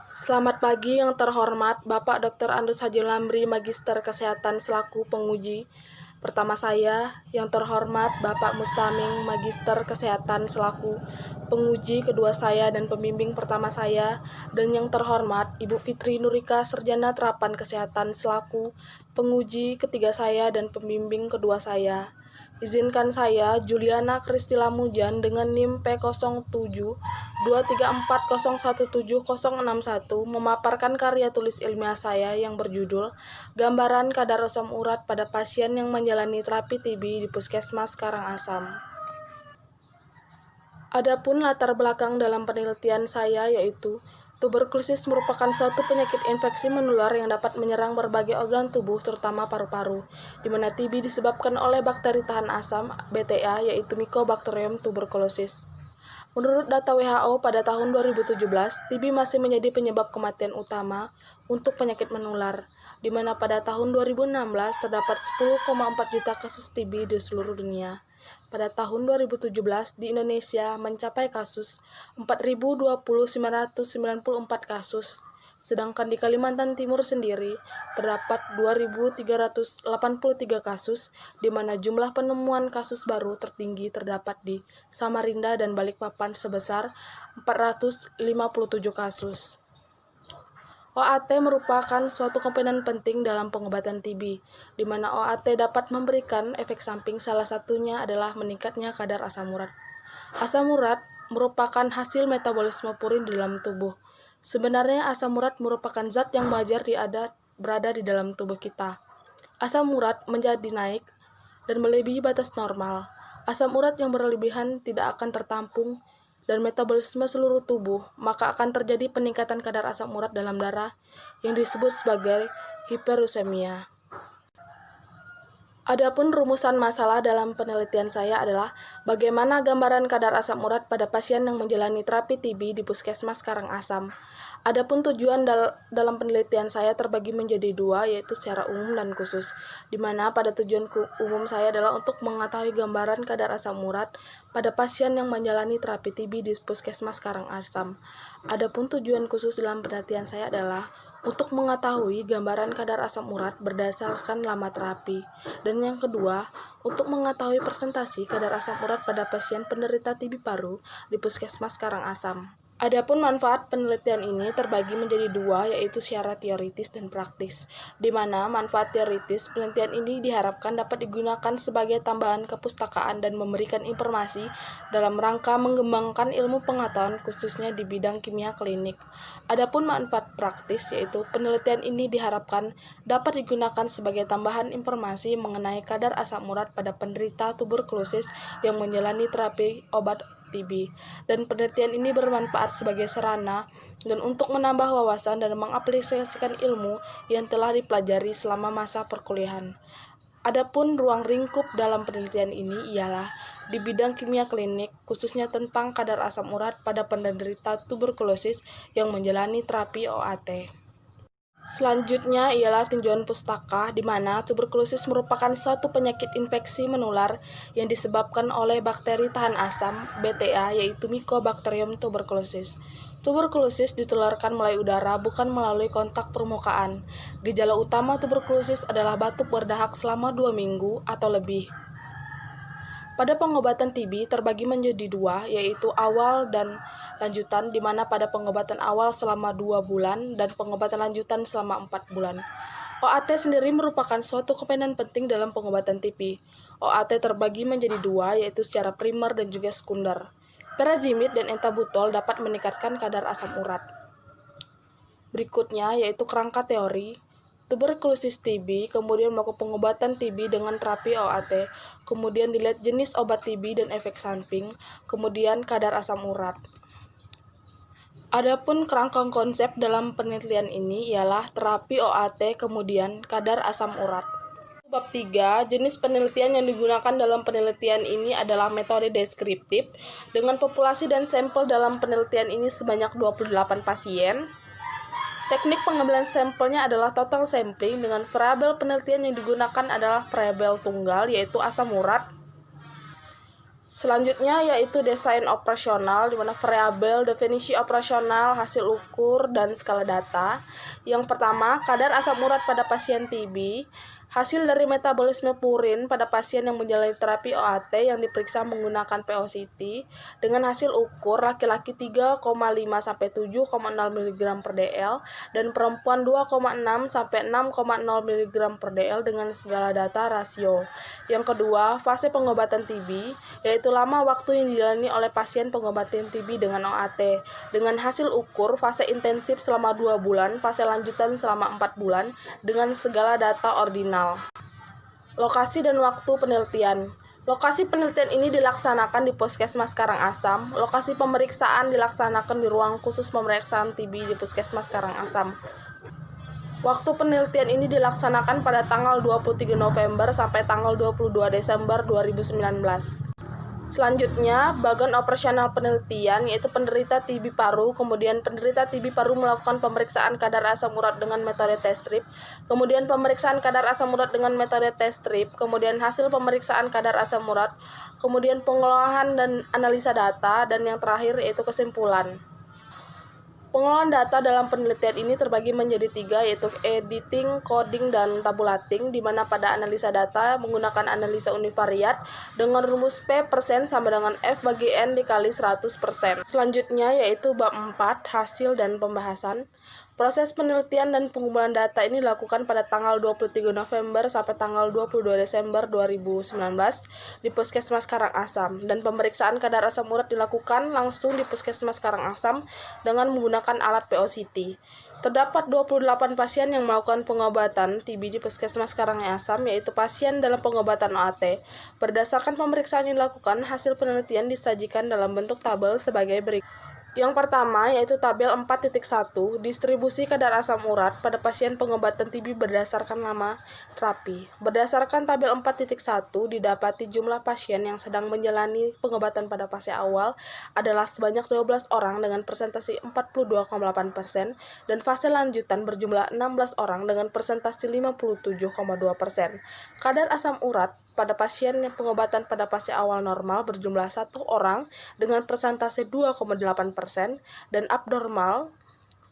Selamat pagi yang terhormat Bapak Dr. Andus Haji Lamri, Magister Kesehatan selaku penguji. Pertama saya, yang terhormat Bapak Mustaming, Magister Kesehatan selaku penguji kedua saya dan pembimbing pertama saya, dan yang terhormat Ibu Fitri Nurika, Sarjana Terapan Kesehatan selaku penguji ketiga saya dan pembimbing kedua saya. Izinkan saya, Juliana Kristila Mujan, dengan NIM P072340176061 memaparkan karya tulis ilmiah saya yang berjudul Gambaran Kadar Asam Urat pada Pasien yang Menjalani Terapi TB di Puskesmas Karangasem. Adapun latar belakang dalam penelitian saya yaitu tuberkulosis merupakan suatu penyakit infeksi menular yang dapat menyerang berbagai organ tubuh, terutama paru-paru, di mana TB disebabkan oleh bakteri tahan asam (BTA), yaitu Mycobacterium tuberculosis. Menurut data WHO pada tahun 2017, TB masih menjadi penyebab kematian utama untuk penyakit menular, di mana pada tahun 2016 terdapat 10,4 juta kasus TB di seluruh dunia. Pada tahun 2017, di Indonesia mencapai kasus 4.020.994 kasus, sedangkan di Kalimantan Timur sendiri terdapat 2.383 kasus, di mana jumlah penemuan kasus baru tertinggi terdapat di Samarinda dan Balikpapan sebesar 457 kasus. OAT merupakan suatu komponen penting dalam pengobatan TB, di mana OAT dapat memberikan efek samping, salah satunya adalah meningkatnya kadar asam urat. Asam urat merupakan hasil metabolisme purin di dalam tubuh. Sebenarnya asam urat merupakan zat yang wajar berada di dalam tubuh kita. Asam urat menjadi naik dan melebihi batas normal. Asam urat yang berlebihan tidak akan tertampung dan metabolisme seluruh tubuh, maka akan terjadi peningkatan kadar asam urat dalam darah yang disebut sebagai hiperursemia. Adapun rumusan masalah dalam penelitian saya adalah bagaimana gambaran kadar asam urat pada pasien yang menjalani terapi TB di Puskesmas Karangasem. Adapun tujuan dalam penelitian saya terbagi menjadi dua, yaitu secara umum dan khusus, di mana pada tujuan umum saya adalah untuk mengetahui gambaran kadar asam urat pada pasien yang menjalani terapi TB di Puskesmas Karangasem. Adapun tujuan khusus dalam penelitian saya adalah untuk mengetahui gambaran kadar asam urat berdasarkan lama terapi. Dan yang kedua, untuk mengetahui presentasi kadar asam urat pada pasien penderita TB paru di Puskesmas Karangasem. Adapun manfaat penelitian ini terbagi menjadi dua, yaitu secara teoritis dan praktis, di mana manfaat teoritis penelitian ini diharapkan dapat digunakan sebagai tambahan kepustakaan dan memberikan informasi dalam rangka mengembangkan ilmu pengetahuan khususnya di bidang kimia klinik. Adapun manfaat praktis, yaitu penelitian ini diharapkan dapat digunakan sebagai tambahan informasi mengenai kadar asam urat pada penderita tuberkulosis yang menjalani terapi obat TB, dan penelitian ini bermanfaat sebagai sarana dan untuk menambah wawasan dan mengaplikasikan ilmu yang telah dipelajari selama masa perkuliahan. Adapun ruang lingkup dalam penelitian ini ialah di bidang kimia klinik, khususnya tentang kadar asam urat pada penderita tuberkulosis yang menjalani terapi OAT. Selanjutnya ialah tinjauan pustaka, di mana tuberkulosis merupakan suatu penyakit infeksi menular yang disebabkan oleh bakteri tahan asam (BTA), yaitu Mycobacterium tuberculosis. Tuberkulosis ditularkan melalui udara, bukan melalui kontak permukaan. Gejala utama tuberkulosis adalah batuk berdahak selama 2 minggu atau lebih. Pada pengobatan TB terbagi menjadi dua, yaitu awal dan lanjutan, di mana pada pengobatan awal selama 2 bulan dan pengobatan lanjutan selama 4 bulan. OAT sendiri merupakan suatu komponen penting dalam pengobatan TB. OAT terbagi menjadi dua, yaitu secara primer dan juga sekunder. Pyrazimid dan etabutol dapat meningkatkan kadar asam urat. Berikutnya yaitu kerangka teori. Tuberkulosis TB, kemudian melakukan pengobatan TB dengan terapi OAT, kemudian dilihat jenis obat TB dan efek samping, kemudian kadar asam urat. Adapun kerangka konsep dalam penelitian ini ialah terapi OAT, kemudian kadar asam urat. Bab 3, jenis penelitian yang digunakan dalam penelitian ini adalah metode deskriptif, dengan populasi dan sampel dalam penelitian ini sebanyak 28 pasien. Teknik pengambilan sampelnya adalah total sampling, dengan variabel penelitian yang digunakan adalah variabel tunggal, yaitu asam urat. Selanjutnya yaitu desain operasional, di mana variabel, definisi operasional, hasil ukur, dan skala data. Yang pertama, kadar asam urat pada pasien TB. Hasil dari metabolisme purin pada pasien yang menjalani terapi OAT yang diperiksa menggunakan PO-CT dengan hasil ukur laki-laki 3,5 sampai 7,0 mg per dl dan perempuan 2,6 sampai 6,0 mg per dl dengan segala data rasio. Yang kedua, fase pengobatan TB, yaitu lama waktu yang dijalani oleh pasien pengobatan TB dengan OAT dengan hasil ukur fase intensif selama 2 bulan, fase lanjutan selama 4 bulan dengan segala data ordinal. Lokasi dan waktu penelitian. Lokasi penelitian ini dilaksanakan di Puskesmas Karangasem. Lokasi pemeriksaan dilaksanakan di ruang khusus pemeriksaan TB di Puskesmas Karangasem. Waktu penelitian ini dilaksanakan pada tanggal 23 November sampai tanggal 22 Desember 2019. Selanjutnya, bagian operasional penelitian yaitu penderita TB paru, kemudian penderita TB paru melakukan pemeriksaan kadar asam urat dengan metode test strip, kemudian pemeriksaan kadar asam urat dengan metode test strip, kemudian hasil pemeriksaan kadar asam urat, kemudian pengolahan dan analisa data, dan yang terakhir yaitu kesimpulan. Pengolahan data dalam penelitian ini terbagi menjadi 3, yaitu editing, coding, dan tabulating, di mana pada analisa data menggunakan analisa univariat dengan rumus P% sama dengan F bagi N dikali 100%. Selanjutnya yaitu bab 4, hasil dan pembahasan. Proses penelitian dan pengumpulan data ini dilakukan pada tanggal 23 November sampai tanggal 22 Desember 2019 di Puskesmas Karangasem, dan pemeriksaan kadar asam urat dilakukan langsung di Puskesmas Karangasem dengan menggunakan alat PO-CT. Terdapat 28 pasien yang melakukan pengobatan TB di Puskesmas Karangasem, yaitu pasien dalam pengobatan OAT. Berdasarkan pemeriksaan yang dilakukan, hasil penelitian disajikan dalam bentuk tabel sebagai berikut. Yang pertama yaitu tabel 4.1, distribusi kadar asam urat pada pasien pengobatan TB berdasarkan lama terapi. Berdasarkan tabel 4.1, didapati jumlah pasien yang sedang menjalani pengobatan pada fase awal adalah sebanyak 12 orang dengan persentase 42,8% dan fase lanjutan berjumlah 16 orang dengan persentase 57,2%. Kadar asam urat pada pasien yang pengobatan pada fase awal normal berjumlah 1 orang dengan persentase 2,8% dan abnormal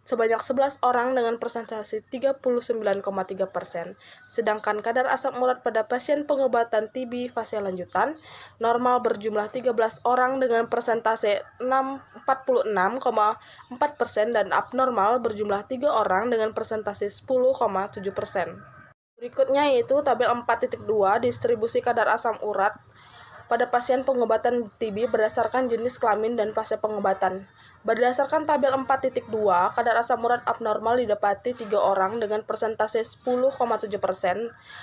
sebanyak 11 orang dengan persentase 39,3%. Sedangkan kadar asam urat pada pasien pengobatan TB fase lanjutan normal berjumlah 13 orang dengan persentase 46,4% dan abnormal berjumlah 3 orang dengan persentase 10,7%. Berikutnya yaitu tabel 4.2, distribusi kadar asam urat pada pasien pengobatan TB berdasarkan jenis kelamin dan fase pengobatan. Berdasarkan tabel 4.2, kadar asam urat abnormal didapati 3 orang dengan persentase 10,7%,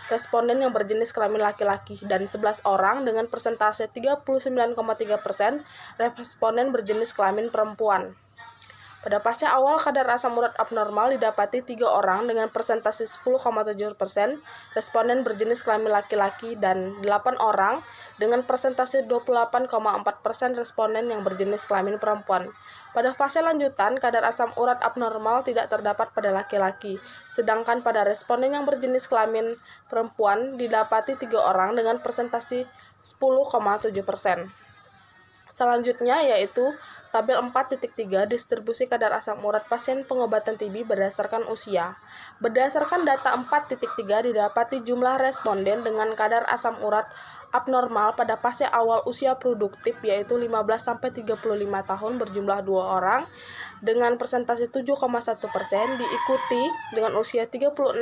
responden yang berjenis kelamin laki-laki, dan 11 orang dengan persentase 39,3%, responden berjenis kelamin perempuan. Pada fase awal, kadar asam urat abnormal didapati 3 orang dengan persentase 10,7%, responden berjenis kelamin laki-laki, dan 8 orang dengan persentase 28,4%, responden yang berjenis kelamin perempuan. Pada fase lanjutan, kadar asam urat abnormal tidak terdapat pada laki-laki, sedangkan pada responden yang berjenis kelamin perempuan didapati 3 orang dengan persentase 10,7%. Selanjutnya yaitu tabel 4.3, distribusi kadar asam urat pasien pengobatan TB berdasarkan usia. Berdasarkan data 4.3, didapati jumlah responden dengan kadar asam urat abnormal pada fase awal usia produktif yaitu 15-35 tahun berjumlah 2 orang dengan persentase 7,1%, diikuti dengan usia 36-55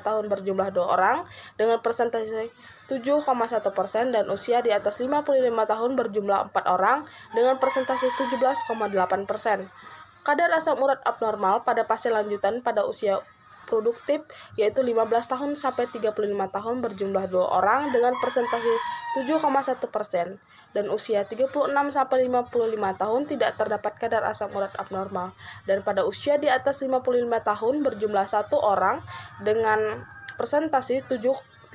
tahun berjumlah 2 orang dengan persentase 7,1%, dan usia di atas 55 tahun berjumlah 4 orang dengan persentase 17,8%. Kadar asam urat abnormal pada fase lanjutan pada usia produktif yaitu 15 tahun sampai 35 tahun berjumlah 2 orang dengan persentase 7,1%, dan usia 36 sampai 55 tahun tidak terdapat kadar asam urat abnormal, dan pada usia di atas 55 tahun berjumlah 1 orang dengan persentase 3,7%.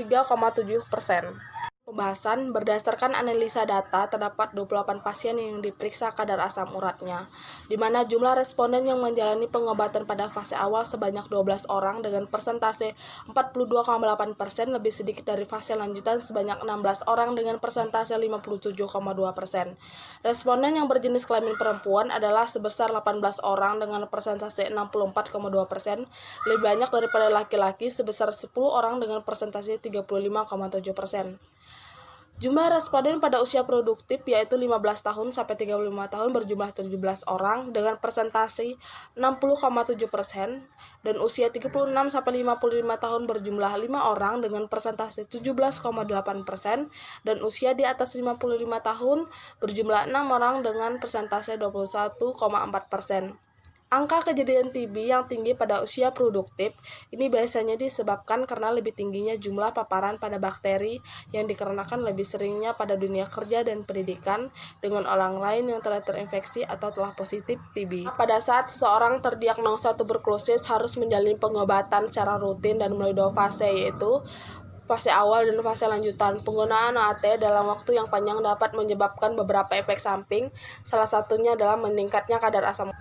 Pembahasan berdasarkan analisa data, terdapat 28 pasien yang diperiksa kadar asam uratnya, di mana jumlah responden yang menjalani pengobatan pada fase awal sebanyak 12 orang dengan persentase 42,8%, lebih sedikit dari fase lanjutan sebanyak 16 orang dengan persentase 57,2%. Responden yang berjenis kelamin perempuan adalah sebesar 18 orang dengan persentase 64,2%, lebih banyak daripada laki-laki sebesar 10 orang dengan persentase 35,7%. Jumlah responden pada usia produktif yaitu 15 tahun sampai 35 tahun berjumlah 17 orang dengan persentase 60,7%, dan usia 36 sampai 55 tahun berjumlah 5 orang dengan persentase 17,8%, dan usia di atas 55 tahun berjumlah 6 orang dengan persentase 21,4%. Angka kejadian TB yang tinggi pada usia produktif ini biasanya disebabkan karena lebih tingginya jumlah paparan pada bakteri yang dikarenakan lebih seringnya pada dunia kerja dan pendidikan dengan orang lain yang telah terinfeksi atau telah positif TB. Pada saat seseorang terdiagnosa tuberkulosis harus menjalani pengobatan secara rutin dan melalui 2 fase, yaitu fase awal dan fase lanjutan. Penggunaan OAT dalam waktu yang panjang dapat menyebabkan beberapa efek samping, salah satunya adalah meningkatnya kadar asam.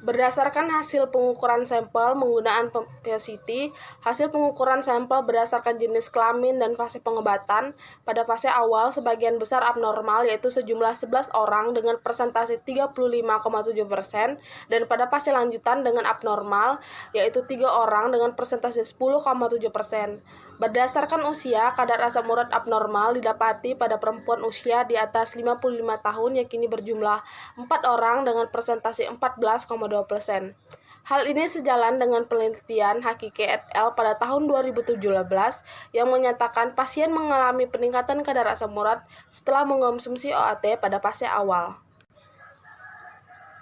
Berdasarkan hasil pengukuran sampel menggunakan POCT, hasil pengukuran sampel berdasarkan jenis kelamin dan fase pengobatan. Pada fase awal, sebagian besar abnormal, yaitu sejumlah 11 orang dengan persentase 35,7%, dan pada fase lanjutan dengan abnormal, yaitu 3 orang dengan persentase 10,7%. Berdasarkan usia, kadar asam urat abnormal didapati pada perempuan usia di atas 55 tahun yang kini berjumlah 4 orang dengan persentase 14,2%. Hal ini sejalan dengan penelitian Hakiki et al. Pada tahun 2017 yang menyatakan pasien mengalami peningkatan kadar asam urat setelah mengonsumsi OAT pada fase awal.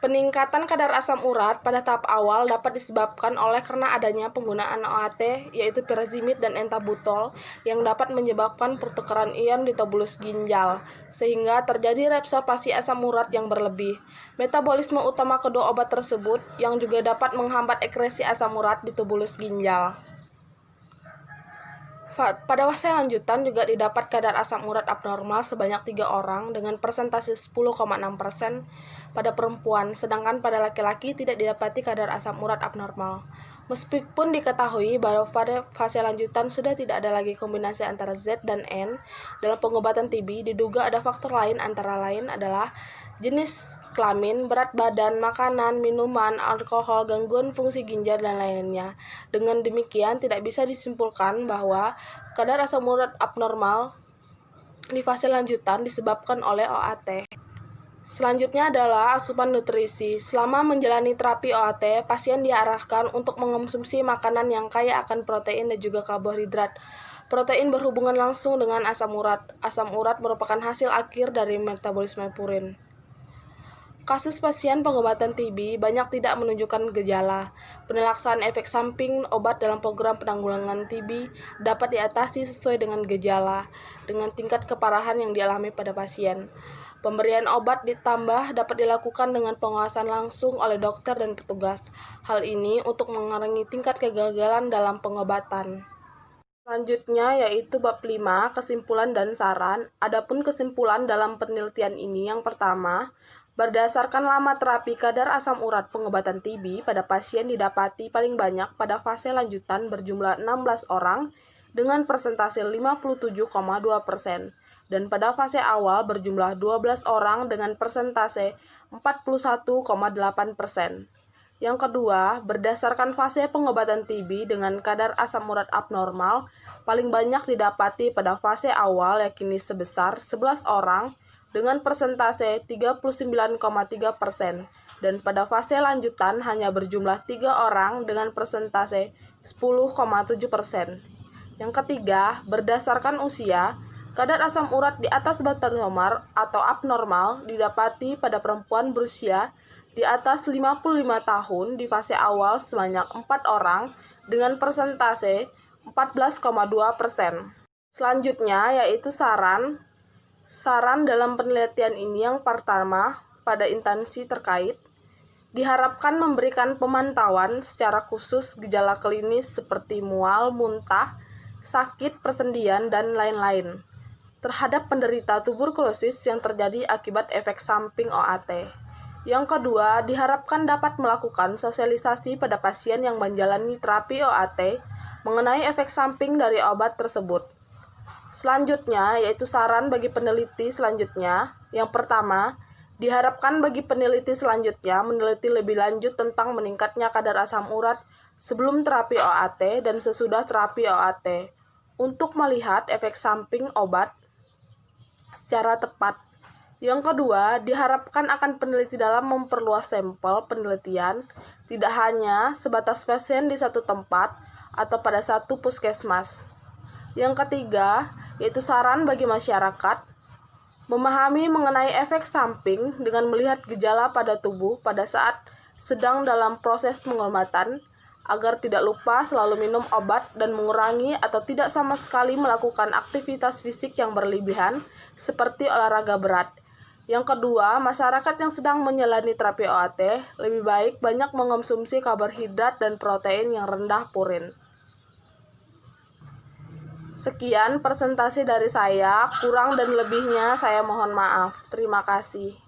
Peningkatan kadar asam urat pada tahap awal dapat disebabkan oleh karena adanya penggunaan OAT, yaitu pyrazimid dan entabutol, yang dapat menyebabkan pertukaran ion di tubulus ginjal, sehingga terjadi reabsorpsi asam urat yang berlebih. Metabolisme utama kedua obat tersebut yang juga dapat menghambat ekskresi asam urat di tubulus ginjal. Pada fase lanjutan juga didapat kadar asam urat abnormal sebanyak 3 orang dengan persentase 10,6% pada perempuan, sedangkan pada laki-laki tidak didapati kadar asam urat abnormal. Meskipun diketahui bahwa pada fase lanjutan sudah tidak ada lagi kombinasi antara Z dan N dalam pengobatan TB, diduga ada faktor lain antara lain adalah jenis kelamin, berat badan, makanan, minuman, alkohol, gangguan fungsi ginjal, dan lainnya. Dengan demikian, tidak bisa disimpulkan bahwa kadar asam urat abnormal di fase lanjutan disebabkan oleh OAT. Selanjutnya adalah asupan nutrisi. Selama menjalani terapi OAT, pasien diarahkan untuk mengonsumsi makanan yang kaya akan protein dan juga karbohidrat. Protein berhubungan langsung dengan asam urat. Asam urat merupakan hasil akhir dari metabolisme purin. Kasus pasien pengobatan TB banyak tidak menunjukkan gejala. Penelaksanaan efek samping obat dalam program penanggulangan TB dapat diatasi sesuai dengan gejala, dengan tingkat keparahan yang dialami pada pasien. Pemberian obat ditambah dapat dilakukan dengan pengawasan langsung oleh dokter dan petugas. Hal ini untuk mengurangi tingkat kegagalan dalam pengobatan. Selanjutnya yaitu bab 5, kesimpulan dan saran. Adapun kesimpulan dalam penelitian ini yang pertama, berdasarkan lama terapi kadar asam urat pengobatan TB pada pasien didapati paling banyak pada fase lanjutan berjumlah 16 orang dengan persentase 57,2%, dan pada fase awal berjumlah 12 orang dengan persentase 41,8%. Yang kedua, berdasarkan fase pengobatan TB dengan kadar asam urat abnormal, paling banyak didapati pada fase awal yakni sebesar 11 orang dengan persentase 39,3%, dan pada fase lanjutan hanya berjumlah 3 orang dengan persentase 10,7%. Yang ketiga, berdasarkan usia, kadar asam urat di atas batas normal atau abnormal didapati pada perempuan berusia di atas 55 tahun di fase awal sebanyak 4 orang dengan persentase 14,2%. Selanjutnya yaitu saran dalam penelitian ini yang pertama, pada instansi terkait, diharapkan memberikan pemantauan secara khusus gejala klinis seperti mual, muntah, sakit, persendian, dan lain-lain. terhadap penderita tuberkulosis yang terjadi akibat efek samping OAT. Yang kedua, diharapkan dapat melakukan sosialisasi pada pasien yang menjalani terapi OAT mengenai efek samping dari obat tersebut. Selanjutnya, yaitu saran bagi peneliti selanjutnya. Yang pertama, diharapkan bagi peneliti selanjutnya meneliti lebih lanjut tentang meningkatnya kadar asam urat sebelum terapi OAT dan sesudah terapi OAT untuk melihat efek samping obat secara tepat. Yang kedua, diharapkan akan peneliti dalam memperluas sampel penelitian, tidak hanya sebatas pasien di satu tempat atau pada satu puskesmas. Yang ketiga, yaitu saran bagi masyarakat, memahami mengenai efek samping dengan melihat gejala pada tubuh pada saat sedang dalam proses pengobatan, agar tidak lupa selalu minum obat dan mengurangi atau tidak sama sekali melakukan aktivitas fisik yang berlebihan seperti olahraga berat. Yang kedua, masyarakat yang sedang menjalani terapi OAT lebih baik banyak mengonsumsi karbohidrat dan protein yang rendah purin. Sekian presentasi dari saya, kurang dan lebihnya saya mohon maaf. Terima kasih.